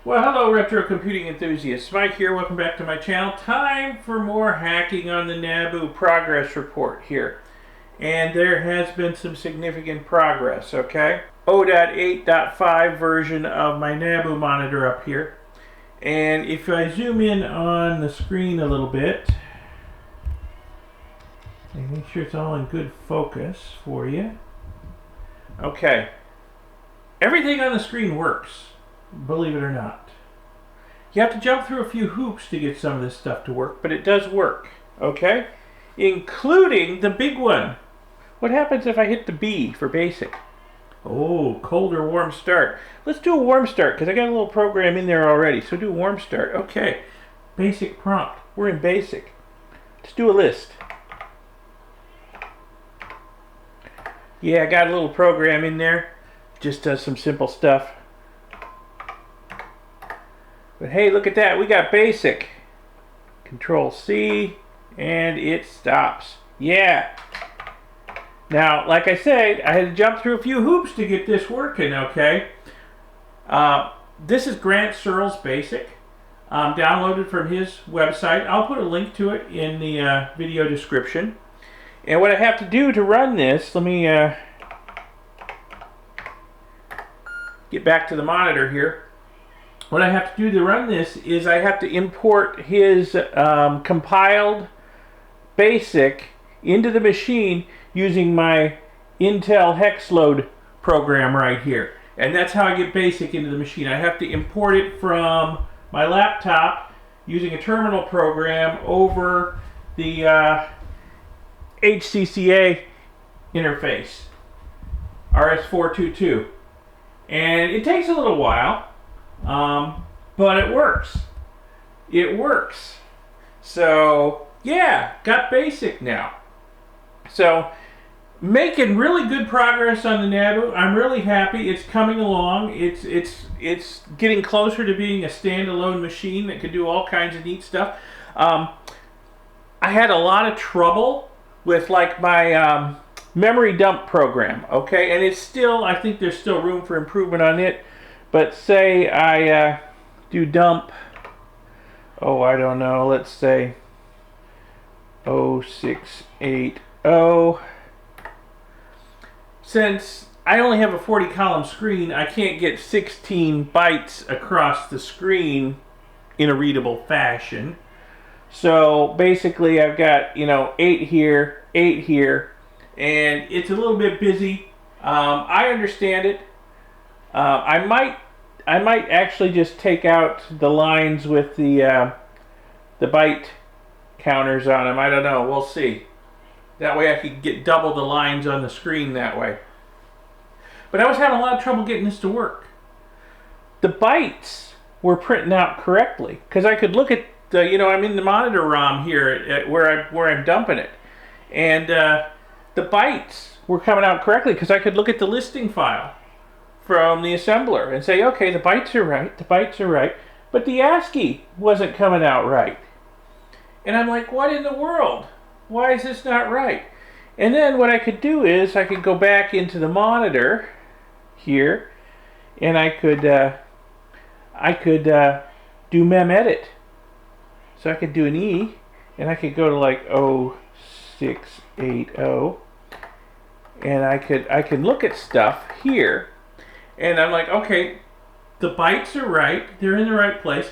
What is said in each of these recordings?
Well, hello retro computing enthusiasts. Mike here, welcome back to my channel. Time for more hacking on the NABU progress report here. And there has been some significant progress, okay? 0.8.5 version of my NABU monitor up here. And if I zoom in on the screen a little bit, and make sure it's all in good focus for you. Okay. Everything on the screen works, believe it or not. You have to jump through a few hoops to get some of this stuff to work, but it does work, okay? Including the big one. What happens if I hit the B for basic? Oh, cold or warm start. Let's do a warm start, because I got a little program in there already, so do a warm start. Okay, basic prompt. We're in basic. Let's do a list. Yeah, I got a little program in there. Just does some simple stuff. But hey, look at that. We got basic. Control C, and it stops. Yeah. Now, like I said, I had to jump through a few hoops to get this working, okay? This is Grant Searle's basic. Downloaded from his website. I'll put a link to it in the video description. And what I have to do to run this, let me get back to the monitor here. What I have to do to run this is I have to import his compiled basic into the machine using my Intel Hexload program right here. And that's how I get basic into the machine. I have to import it from my laptop using a terminal program over the HCCA interface, RS422. And it takes a little while, but it works. It works. So, yeah, got basic now. So, making really good progress on the NABU. I'm really happy. It's coming along. It's getting closer to being a standalone machine that can do all kinds of neat stuff. I had a lot of trouble with like my memory dump program, okay? And it's still, I think there's still room for improvement on it. But say I do dump, I don't know, let's say 0680. Since I only have a 40 column screen, I can't get 16 bytes across the screen in a readable fashion. So basically I've got, 8 here, 8 here, and it's a little bit busy. I understand it. I might actually just take out the lines with the byte counters on them. I don't know. We'll see. That way I could get double the lines on the screen that way. But I was having a lot of trouble getting this to work. The bytes were printing out correctly because I could look at I'm in the monitor ROM here where I'm dumping it, and the bytes were coming out correctly because I could look at the listing file from the assembler and say, okay, the bytes are right, but the ASCII wasn't coming out right. And I'm like, what in the world? Why is this not right? And then what I could do is I could go back into the monitor here, and I could do mem edit. So I could do an E, and I could go to like 0680, and I could look at stuff here, and I'm like, okay, the bytes are right, they're in the right place.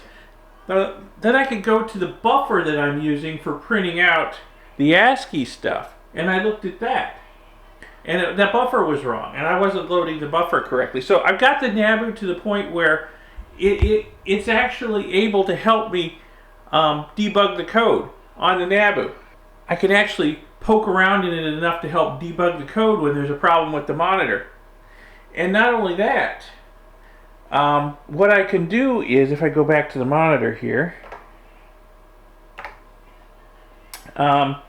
Then I could go to the buffer that I'm using for printing out the ASCII stuff, and I looked at that, and that buffer was wrong, and I wasn't loading the buffer correctly. So I've got the NABU to the point where it's actually able to help me debug the code on the NABU. I can actually poke around in it enough to help debug the code when there's a problem with the monitor. And not only that, what I can do is, if I go back to the monitor here, I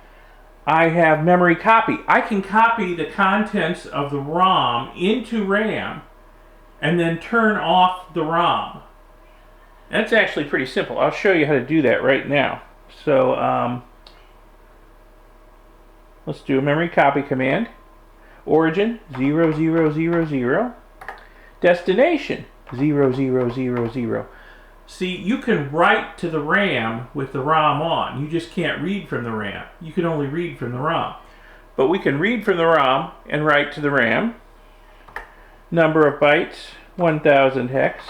have memory copy. I can copy the contents of the ROM into RAM and then turn off the ROM. That's actually pretty simple. I'll show you how to do that right now. So let's do a memory copy command. Origin 0000. Destination 0000. See, you can write to the RAM with the ROM on. You just can't read from the RAM. You can only read from the ROM. But we can read from the ROM and write to the RAM. Number of bytes, 1000 hex.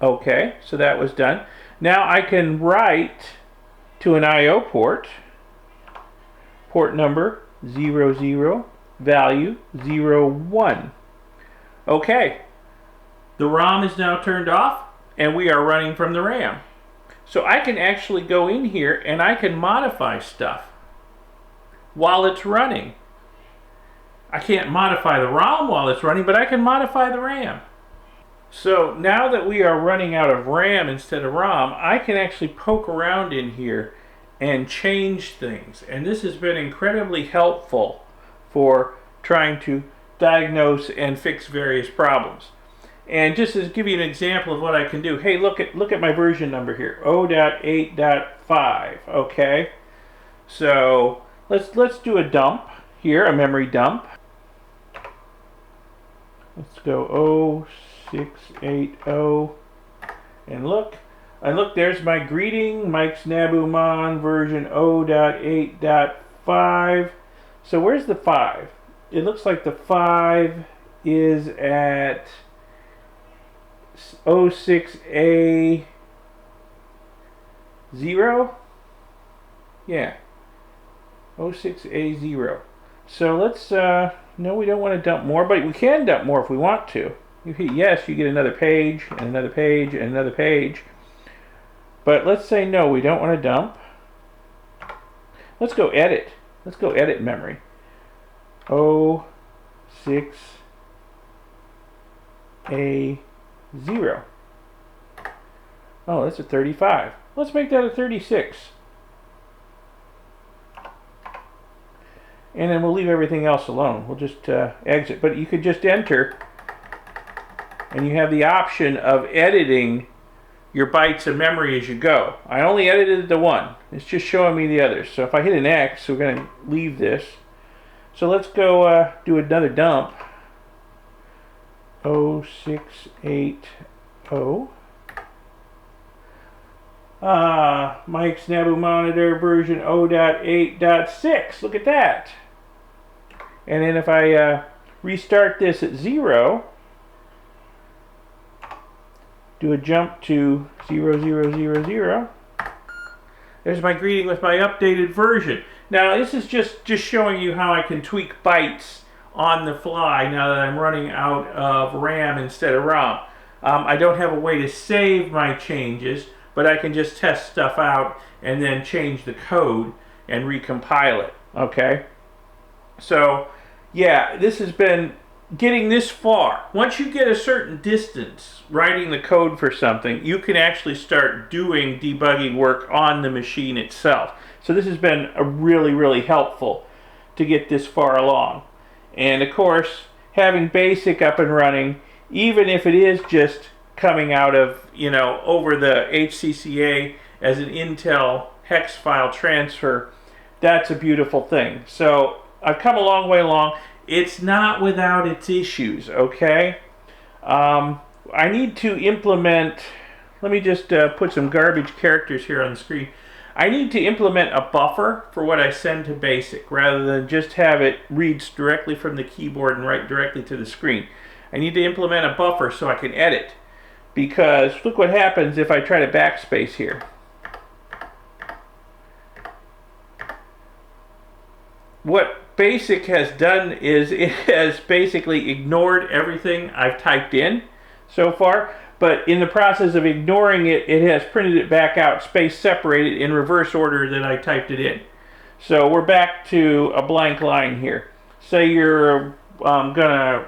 Okay, so that was done. Now I can write to an I/O port. Port number 00, value 01. Okay, the ROM is now turned off and we are running from the RAM. So I can actually go in here and I can modify stuff while it's running. I can't modify the ROM while it's running, but I can modify the RAM. So now that we are running out of RAM instead of ROM, I can actually poke around in here and change things. And this has been incredibly helpful for trying to diagnose and fix various problems. And just to give you an example of what I can do, hey, look at my version number here, 0.8.5. Okay, so let's do a dump here, a memory dump. Let's go 0680, and look, there's my greeting, Mike's NABU Mon version 0.8.5. So where's the 5? It looks like the 5 is at 06A0. Yeah, 06A0. So let's no, we don't want to dump more, but we can dump more if we want to. You hit yes, you get another page and another page and another page. But let's say no, we don't want to dump. Let's go edit. Let's go edit memory. 06A0. Oh, that's a 35. Let's make that a 36. And then we'll leave everything else alone. We'll just exit. But you could just enter, and you have the option of editing your bytes of memory as you go. I only edited the one. It's just showing me the others. So if I hit an X, we're going to leave this. So let's go do another dump. 0680. Mike's NABU monitor version 0.8.6. Look at that. And then if I restart this at 0, do a jump to 0000, there's my greeting with my updated version. Now this is just showing you how I can tweak bytes on the fly now that I'm running out of RAM instead of ROM. I don't have a way to save my changes, but I can just test stuff out and then change the code and recompile it. Okay? So, yeah, this has been getting this far. Once you get a certain distance writing the code for something, you can actually start doing debugging work on the machine itself. So this has been a really helpful to get this far along. And of course, having BASIC up and running, even if it is just coming out of, over the HCCA as an Intel hex file transfer, that's a beautiful thing. So I've come a long way along. It's not without its issues, okay? I need to implement, let me just put some garbage characters here on the screen. I need to implement a buffer for what I send to BASIC rather than just have it read directly from the keyboard and write directly to the screen. I need to implement a buffer so I can edit, because look what happens if I try to backspace here. What BASIC has done is it has basically ignored everything I've typed in so far, but in the process of ignoring it, it has printed it back out, space separated in reverse order that I typed it in. So we're back to a blank line here. Say you're gonna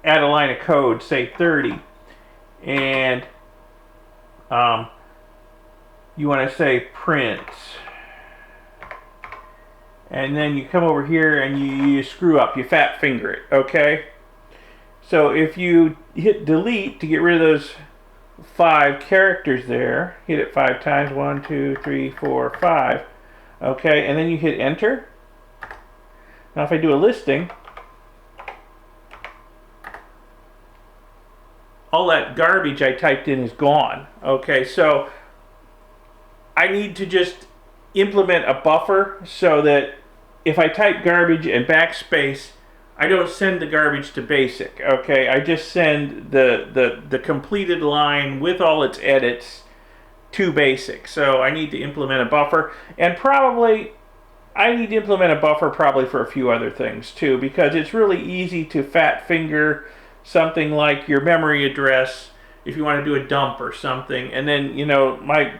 add a line of code, say 30, and you want to say print. And then you come over here and you screw up, you fat finger it, okay? So if you hit delete to get rid of those 5 characters there, hit it 5 times, 1, 2, 3, 4, 5, okay, and then you hit enter. Now if I do a listing, all that garbage I typed in is gone. Okay, so I need to just implement a buffer so that if I type garbage and backspace, I don't send the garbage to basic. Okay, I just send the completed line with all its edits to basic. So I need to implement a buffer, and probably I need to implement a buffer probably for a few other things too, because it's really easy to fat finger something like your memory address if you want to do a dump or something. And then, you know, my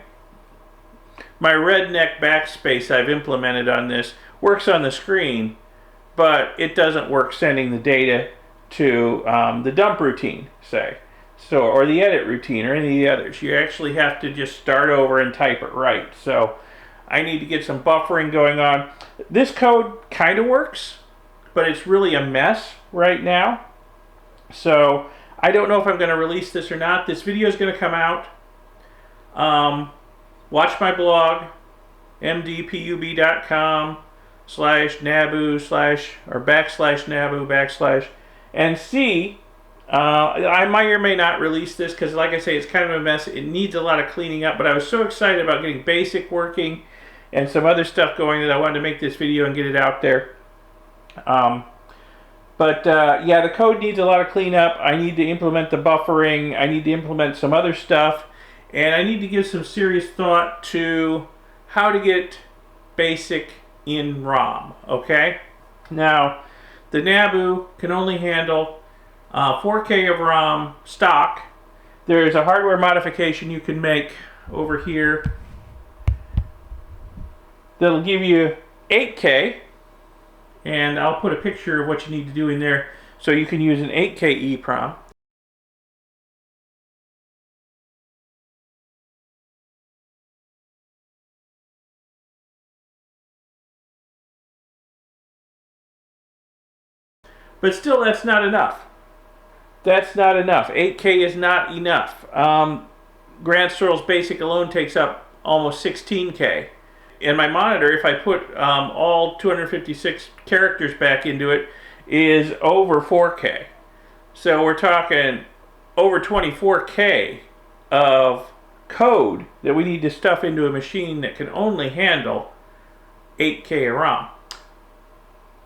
redneck backspace I've implemented on this works on the screen, but it doesn't work sending the data to the dump routine, say, so, or the edit routine or any of the others. You actually have to just start over and type it right. So I need to get some buffering going on. This code kind of works, but it's really a mess right now. So I don't know if I'm going to release this or not. This video is going to come out. Watch my blog, mdpub.com/NABU/ or /NABU/ and see. I may or may not release this because, like I say, it's kind of a mess. It needs a lot of cleaning up, but I was so excited about getting basic working and some other stuff going that I wanted to make this video and get it out there. Yeah, the code needs a lot of cleanup. I need to implement the buffering. I need to implement some other stuff, and I need to give some serious thought to how to get basic in ROM. Okay, now the NABU can only handle 4K of ROM stock. There's a hardware modification you can make over here that'll give you 8K, and I'll put a picture of what you need to do in there so you can use an 8K EEPROM. But still, that's not enough. That's not enough. 8K is not enough. Grand Searle's Basic alone takes up almost 16K. And my monitor, if I put all 256 characters back into it, is over 4K. So we're talking over 24K of code that we need to stuff into a machine that can only handle 8K of ROM.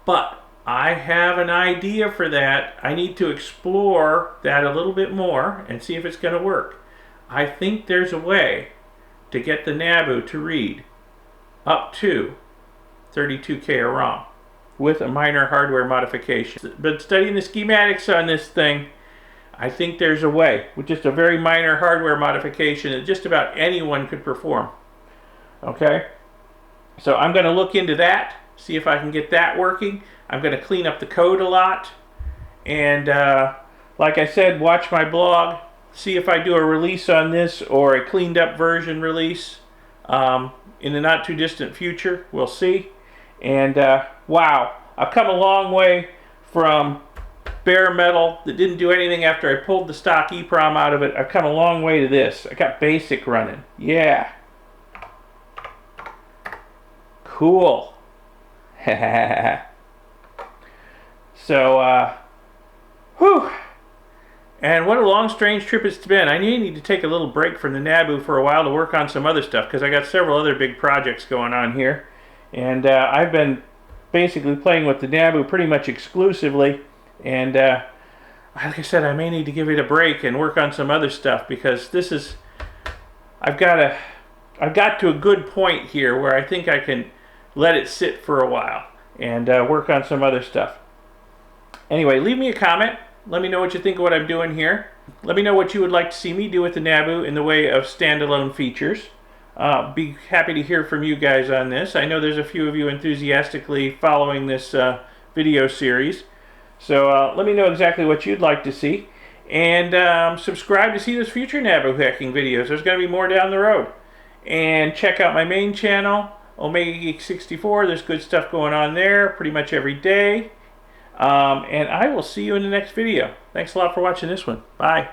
But I have an idea for that. I need to explore that a little bit more and see if it's going to work. I think there's a way to get the NABU to read up to 32K of ROM with a minor hardware modification. But studying the schematics on this thing, I think there's a way with just a very minor hardware modification that just about anyone could perform. Okay? So I'm going to look into that, see if I can get that working. I'm going to clean up the code a lot. And like I said, watch my blog. See if I do a release on this or a cleaned up version release in the not too distant future. We'll see. And wow, I've come a long way from bare metal that didn't do anything after I pulled the stock EEPROM out of it. I've come a long way to this. I got basic running. Yeah. Cool. So, whew. And what a long, strange trip it's been. I need to take a little break from the NABU for a while to work on some other stuff, because I got several other big projects going on here. And I've been basically playing with the NABU pretty much exclusively. And like I said, I may need to give it a break and work on some other stuff, because this is... I've got to a good point here where I think I can let it sit for a while and work on some other stuff. Anyway, leave me a comment. Let me know what you think of what I'm doing here. Let me know what you would like to see me do with the NABU in the way of standalone features. Be happy to hear from you guys on this. I know there's a few of you enthusiastically following this video series. So let me know exactly what you'd like to see. And subscribe to see those future NABU hacking videos. There's going to be more down the road. And check out my main channel, Omega Geek 64. There's good stuff going on there pretty much every day. And I will see you in the next video. Thanks a lot for watching this one. Bye.